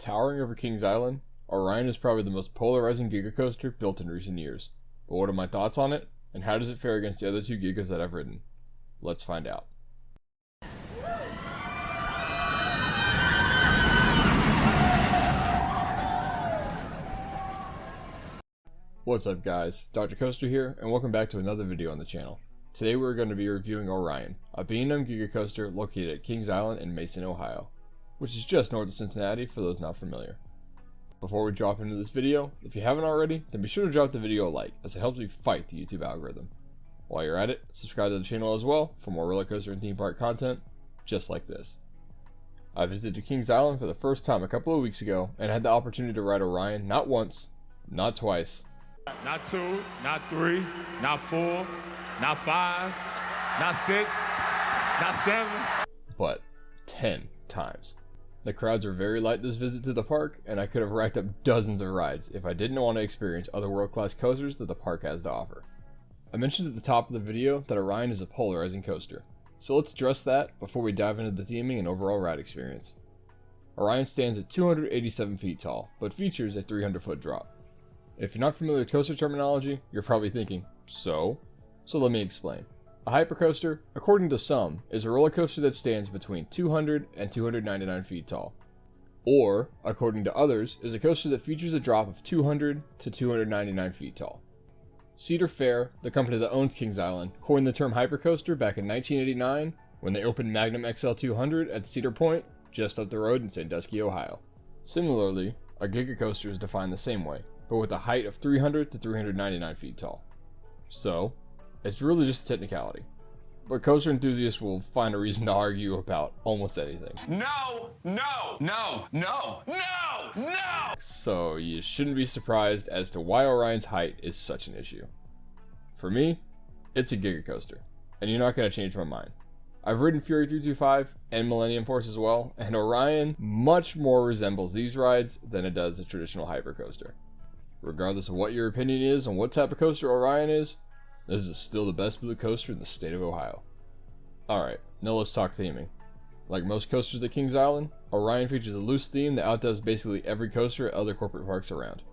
Towering over Kings Island, Orion is probably the most polarizing Giga coaster built in recent years. But what are my thoughts on it, and how does it fare against the other two Gigas that I've ridden? Let's find out. What's up guys, Dr. Coaster here, and welcome back to another video on the channel. Today we're going to be reviewing Orion, a B&M Giga coaster located at Kings Island in Mason, Ohio, which is just north of Cincinnati for those not familiar. Before we drop into this video, if you haven't already, then be sure to drop the video a like, as it helps me fight the YouTube algorithm. While you're at it, subscribe to the channel as well for more roller coaster and theme park content, just like this. I visited Kings Island for the first time a couple of weeks ago, and had the opportunity to ride Orion not once, not twice, not 2, not 3, not 4, not 5, not 6, not 7, but 10 times. The crowds were very light this visit to the park, and I could have racked up dozens of rides if I didn't want to experience other world-class coasters that the park has to offer. I mentioned at the top of the video that Orion is a polarizing coaster, so let's address that before we dive into the theming and overall ride experience. Orion stands at 287 feet tall, but features a 300-foot drop. If you're not familiar with coaster terminology, you're probably thinking, so let me explain. A hypercoaster, according to some, is a roller coaster that stands between 200 and 299 feet tall. Or, according to others, is a coaster that features a drop of 200 to 299 feet tall. Cedar Fair, the company that owns Kings Island, coined the term hypercoaster back in 1989 when they opened Magnum XL 200 at Cedar Point, just up the road in Sandusky, Ohio. Similarly, a Giga coaster is defined the same way, but with a height of 300 to 399 feet tall. So, it's really just a technicality. But coaster enthusiasts will find a reason to argue about almost anything. No, no, no, no, no, no! So you shouldn't be surprised as to why Orion's height is such an issue. For me, it's a Giga coaster, and you're not going to change my mind. I've ridden Fury 325 and Millennium Force as well, and Orion much more resembles these rides than it does a traditional hypercoaster. Regardless of what your opinion is on what type of coaster Orion is, this is still the best blue coaster in the state of Ohio. Alright, now let's talk theming. Like most coasters at Kings Island, Orion features a loose theme that outdoes basically every coaster at other corporate parks around.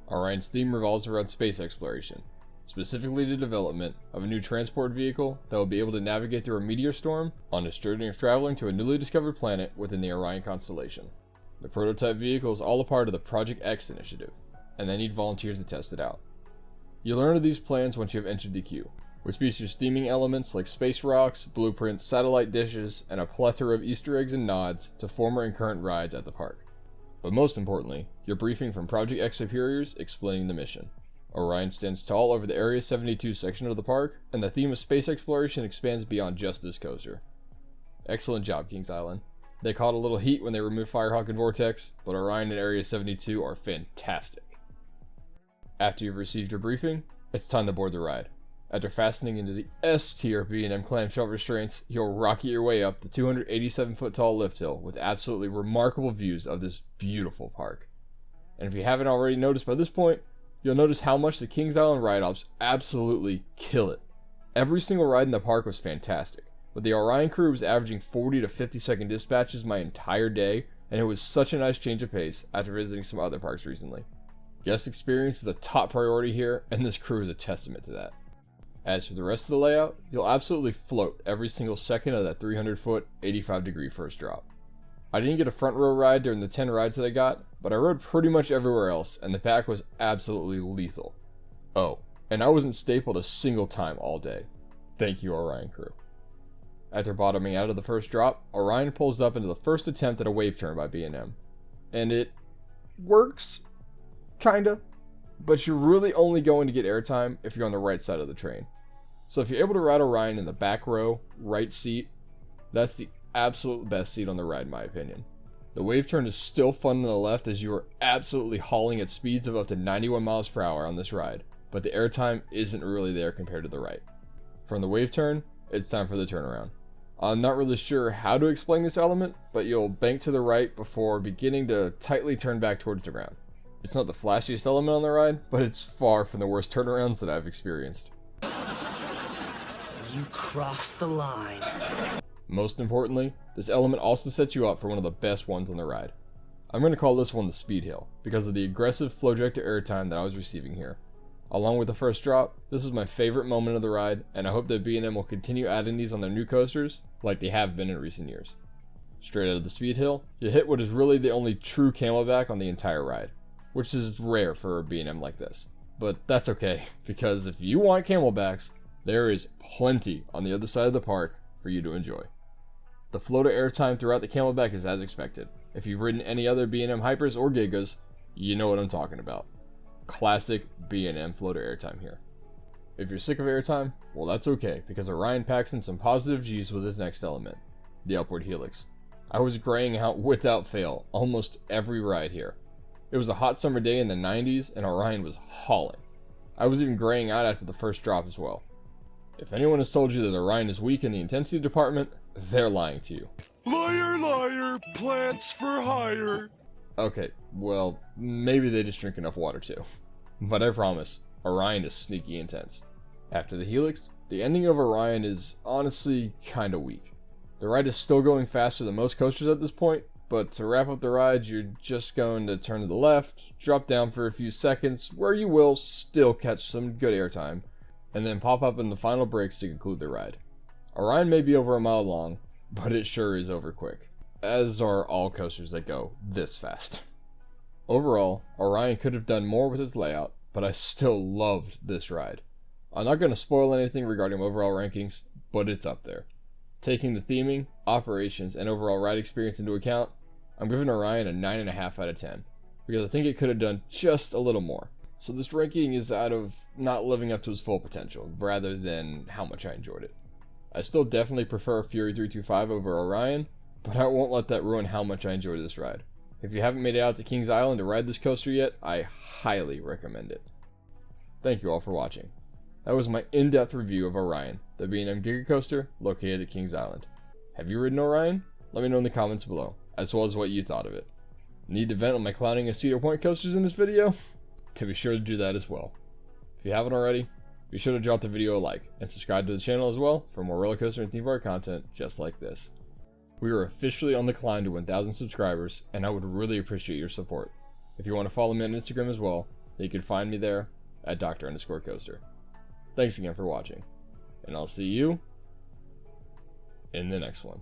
Orion's theme revolves around space exploration, specifically the development of a new transport vehicle that will be able to navigate through a meteor storm on its journey of traveling to a newly discovered planet within the Orion constellation. The prototype vehicle is all a part of the Project X initiative, and they need volunteers to test it out. You'll learn of these plans once you have entered the queue, which features theming elements like space rocks, blueprints, satellite dishes, and a plethora of Easter eggs and nods to former and current rides at the park. But most importantly, your briefing from Project X superiors explaining the mission. Orion stands tall over the Area 72 section of the park, and the theme of space exploration expands beyond just this coaster. Excellent job, Kings Island. They caught a little heat when they removed Firehawk and Vortex, but Orion and Area 72 are fantastic. After you've received your briefing, it's time to board the ride. After fastening into the S-tier B&M clamshell restraints, you'll rocket your way up the 287-foot tall lift hill with absolutely remarkable views of this beautiful park. And if you haven't already noticed by this point, you'll notice how much the Kings Island ride-ops absolutely kill it. Every single ride in the park was fantastic, but the Orion crew was averaging 40 to 50 second dispatches my entire day, and it was such a nice change of pace after visiting some other parks recently. Guest experience is a top priority here, and this crew is a testament to that. As for the rest of the layout, you'll absolutely float every single second of that 300-foot, 85-degree first drop. I didn't get a front row ride during the 10 rides that I got, but I rode pretty much everywhere else, and the back was absolutely lethal. Oh, and I wasn't stapled a single time all day. Thank you, Orion crew. After bottoming out of the first drop, Orion pulls up into the first attempt at a wave turn by B&M. And it works, kinda, but you're really only going to get airtime if you're on the right side of the train. So if you're able to ride Orion in the back row, right seat, that's the absolute best seat on the ride in my opinion. The wave turn is still fun on the left as you are absolutely hauling at speeds of up to 91 miles per hour on this ride, but the airtime isn't really there compared to the right. From the wave turn, it's time for the turnaround. I'm not really sure how to explain this element, but you'll bank to the right before beginning to tightly turn back towards the ground. It's not the flashiest element on the ride, but it's far from the worst turnarounds that I've experienced. You crossed the line. Most importantly, this element also sets you up for one of the best ones on the ride. I'm going to call this one the speed hill, because of the aggressive flow director airtime that I was receiving here. Along with the first drop, this is my favorite moment of the ride, and I hope that B&M will continue adding these on their new coasters, like they have been in recent years. Straight out of the speed hill, you hit what is really the only true camelback on the entire ride, which is rare for a B&M like this. But that's okay, because if you want camelbacks, there is plenty on the other side of the park for you to enjoy. The flow to airtime throughout the camelback is as expected. If you've ridden any other B&M Hypers or Gigas, you know what I'm talking about. Classic B&M flow to airtime here. If you're sick of airtime, well that's okay, because Orion packs in some positive G's with his next element, the upward helix. I was graying out without fail almost every ride here. It was a hot summer day in the 90s and Orion was hauling. I was even graying out after the first drop as well. If anyone has told you that Orion is weak in the intensity department, they're lying to you. Liar, liar, plants for hire. Okay, well, maybe they just drink enough water too. But I promise, Orion is sneaky intense. After the helix, the ending of Orion is honestly kinda weak. The ride is still going faster than most coasters at this point, but to wrap up the ride, you're just going to turn to the left, drop down for a few seconds, where you will still catch some good airtime, and then pop up in the final brakes to conclude the ride. Orion may be over a mile long, but it sure is over quick, as are all coasters that go this fast. Overall, Orion could have done more with its layout, but I still loved this ride. I'm not going to spoil anything regarding overall rankings, but it's up there. Taking the theming, operations, and overall ride experience into account, I'm giving Orion a 9.5 out of 10, because I think it could have done just a little more. So this ranking is out of not living up to its full potential, rather than how much I enjoyed it. I still definitely prefer Fury 325 over Orion, but I won't let that ruin how much I enjoyed this ride. If you haven't made it out to Kings Island to ride this coaster yet, I highly recommend it. Thank you all for watching. That was my in-depth review of Orion, the B&M Giga coaster located at Kings Island. Have you ridden Orion? Let me know in the comments below, as well as what you thought of it. Need to vent on my clowning of Cedar Point coasters in this video? To be sure to do that as well. If you haven't already, be sure to drop the video a like, and subscribe to the channel as well for more roller coaster and theme park content just like this. We are officially on the climb to 1,000 subscribers, and I would really appreciate your support. If you want to follow me on Instagram as well, then you can find me there at Dr_Coaster. Thanks again for watching, and I'll see you in the next one.